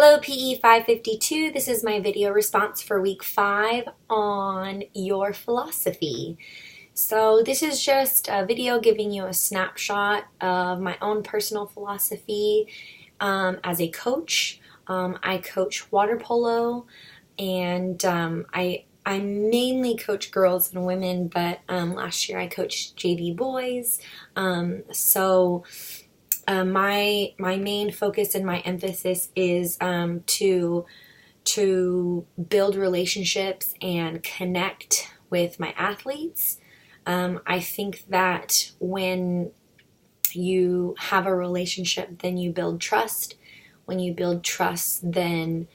Hello PE 552, this is my video response for week 5 on your philosophy. So this is just a video giving you a snapshot of my own personal philosophy as a coach. I coach water polo and I mainly coach girls and women, but last year I coached JV boys. My main focus and my emphasis is to build relationships and connect with my athletes. I think that when you have a relationship, then you build trust. When you build trust, then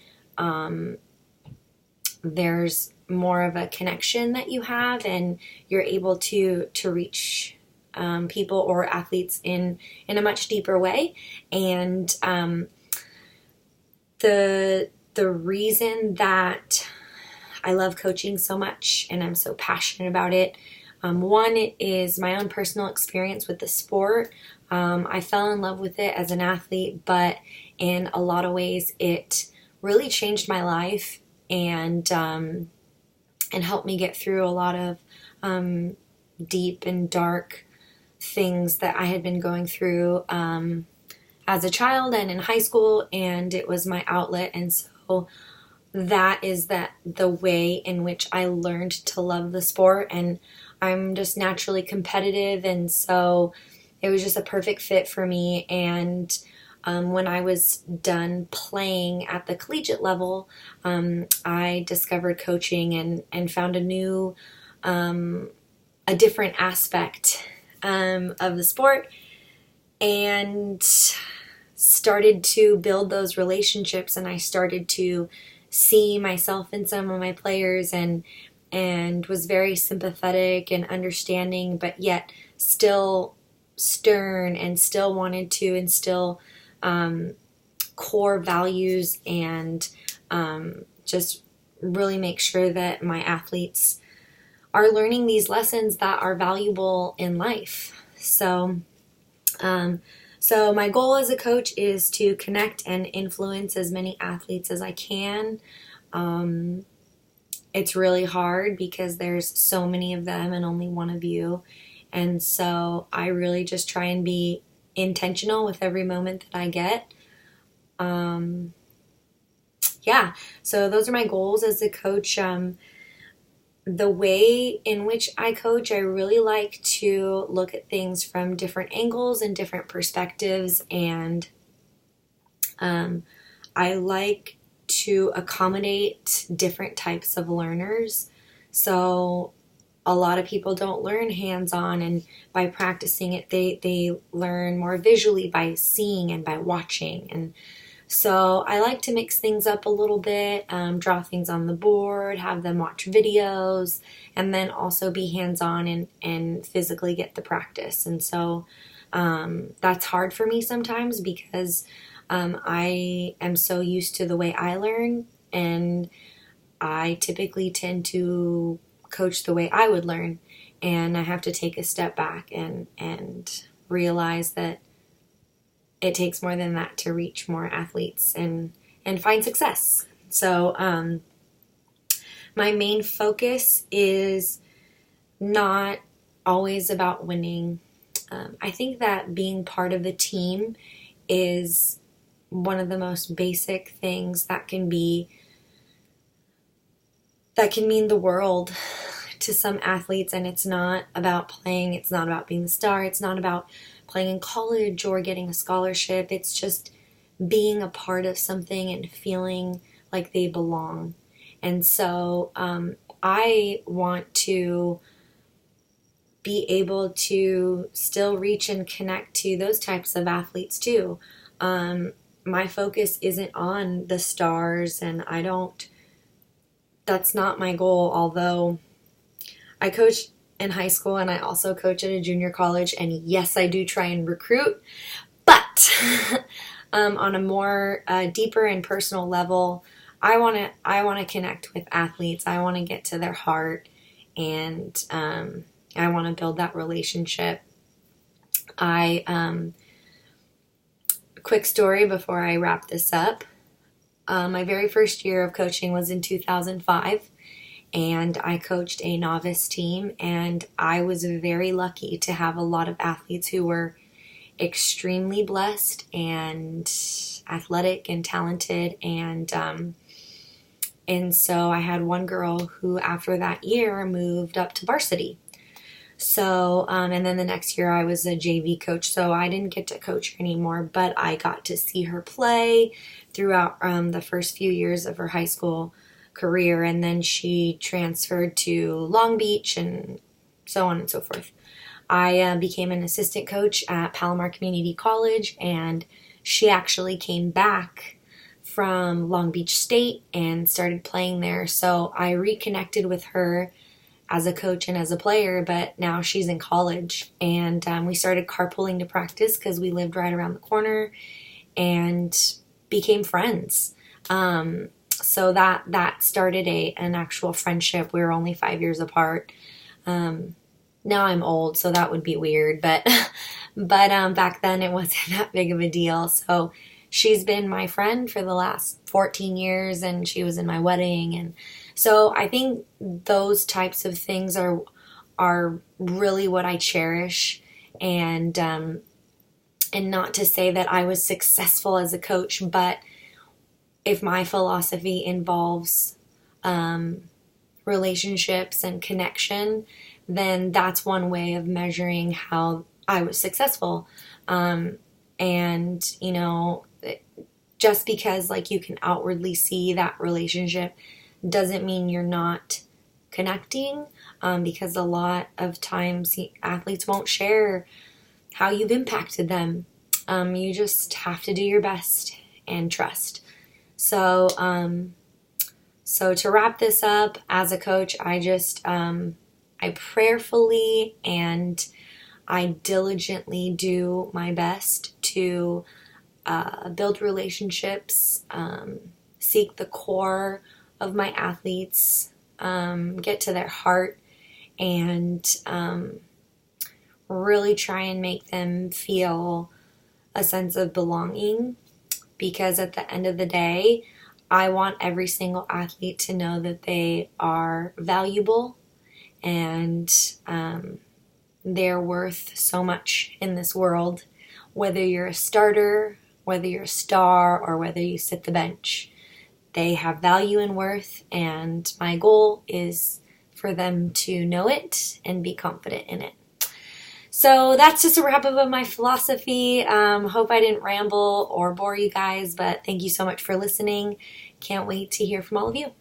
there's more of a connection that you have, and you're able to reach people or athletes in a much deeper way. And the reason that I love coaching so much and I'm so passionate about it, one, it is my own personal experience with the sport. I fell in love with it as an athlete, but in a lot of ways it really changed my life and helped me get through a lot of deep and dark things that I had been going through as a child and in high school, and it was my outlet. And so that is the way in which I learned to love the sport, and I'm just naturally competitive, and so it was just a perfect fit for me. And when I was done playing at the collegiate level, I discovered coaching and found a different aspect of the sport, and started to build those relationships, and I started to see myself in some of my players, and was very sympathetic and understanding, but yet still stern, and still wanted to instill core values and just really make sure that my athletes are learning these lessons that are valuable in life. So my goal as a coach is to connect and influence as many athletes as I can. It's really hard because there's so many of them and only one of you. And so I really just try and be intentional with every moment that I get. So those are my goals as a coach. The way in which I coach, I really like to look at things from different angles and different perspectives, and I like to accommodate different types of learners. So a lot of people don't learn hands-on, and by practicing it, they learn more visually by seeing and by watching. And so I like to mix things up a little bit, draw things on the board, have them watch videos, and then also be hands-on and physically get the practice. And so that's hard for me sometimes because I am so used to the way I learn, and I typically tend to coach the way I would learn, and I have to take a step back and realize that it takes more than that to reach more athletes and find success. So my main focus is not always about winning. I think that being part of the team is one of the most basic things that can mean the world to some athletes. And it's not about playing, it's not about being the star, it's not about playing in college or getting a scholarship. It's just being a part of something and feeling like they belong. And so I want to be able to still reach and connect to those types of athletes too. My focus isn't on the stars, and that's not my goal, although I coach in high school and I also coach at a junior college, and yes, I do try and recruit, but on a more deeper and personal level, I want to connect with athletes. I want to get to their heart, and I want to build that relationship. Quick story before I wrap this up. My very first year of coaching was in 2005, and I coached a novice team, and I was very lucky to have a lot of athletes who were extremely blessed and athletic and talented, and so I had one girl who after that year moved up to varsity. So, and then the next year I was a JV coach, so I didn't get to coach her anymore, but I got to see her play throughout the first few years of her high school career, and then she transferred to Long Beach and so on and so forth. I became an assistant coach at Palomar Community College, and she actually came back from Long Beach State and started playing there, so I reconnected with her as a coach and as a player, but now she's in college, and we started carpooling to practice because we lived right around the corner and became friends. So that started an actual friendship. We were only 5 years apart. Now I'm old, so that would be weird, but back then it wasn't that big of a deal. So she's been my friend for the last 14 years, and she was in my wedding, and so I think those types of things are really what I cherish, and not to say that I was successful as a coach, but if my philosophy involves relationships and connection, then that's one way of measuring how I was successful. And you know, just because like you can outwardly see that relationship doesn't mean you're not connecting, because a lot of times athletes won't share how you've impacted them. You just have to do your best and trust. So to wrap this up, as a coach, I prayerfully and I diligently do my best to build relationships, seek the core of my athletes, get to their heart, and really try and make them feel a sense of belonging, because at the end of the day, I want every single athlete to know that they are valuable and they're worth so much in this world, whether you're a starter, whether you're a star, or whether you sit the bench. They have value and worth, and my goal is for them to know it and be confident in it. So that's just a wrap up of my philosophy. Hope I didn't ramble or bore you guys, but thank you so much for listening. Can't wait to hear from all of you.